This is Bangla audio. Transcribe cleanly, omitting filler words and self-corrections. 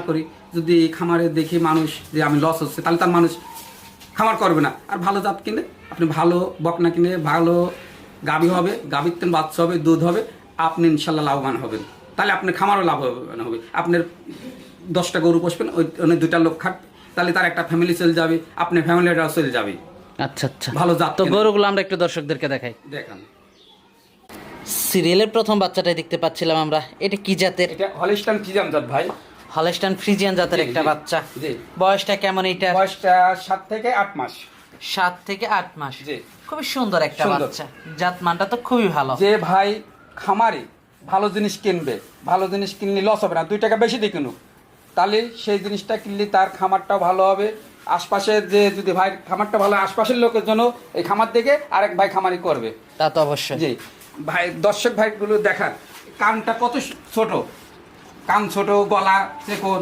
করি, যদি খামারে দেখি মানুষ যে আমি লস হচ্ছে, তাহলে তার মানুষ খামার করবে না। আর ভালো জাত কিনে আপনি ভালো বকনা কিনে ভালো গাভী হবে, গাভীর তেন বাচ্চা হবে, দুধ হবে, আপনি ইনশাল্লাহ লাভবান হবেন। তাহলে আপনার খামারও লাভবান হবে। আপনার 10টা গরু পোষবেন, ওই 2টা লোক খাটবে, তাহলে তার একটা ফ্যামিলি চলে যাবে, আপনার ফ্যামিলিটাও চলে যাবে। আচ্ছা আচ্ছা, ভালো জাত তো কিনে। গরুগুলো আমরা একটু দর্শকদেরকে দেখাই। দেখান, সিরিয়ালের প্রথম বাচ্চাটাই দেখতে পাচ্ছিলাম আমরা, এটা কি জাতের? এটা হলিস্টান ফ্রিজিয়ান জাত ভাই। হলস্টাইন ফ্রিজিয়ান জাতের জি, একটা জি, বাচ্চা। জি। বয়সটা কেমন এটা? বয়সটা 7 থেকে 8 মাস। 7 থেকে 8 মাস। জি। খুবই সুন্দর একটা সুন্দর। বাচ্চা, জাত মানটা তো খুবই ভালো। যে ভাই খামারে ভালো জিনিস কিনবে, ভালো জিনিস কিনলে লস হবে না, 2 টাকা বেশি দিয়ে কিনুক, তাহলে সেই জিনিসটা কিনলে তার খামারটাও ভালো হবে। আশপাশের যে যদি ভাই খামারটা ভালো হয়, আশপাশের লোকের জন্য এই খামার দেখে আরেক ভাই খামারি করবে। তা তো অবশ্যই। জি ভাই, দর্শক ভাইগুলো দেখার কানটা কত ছোট, কান ছোট, গলা চিকন।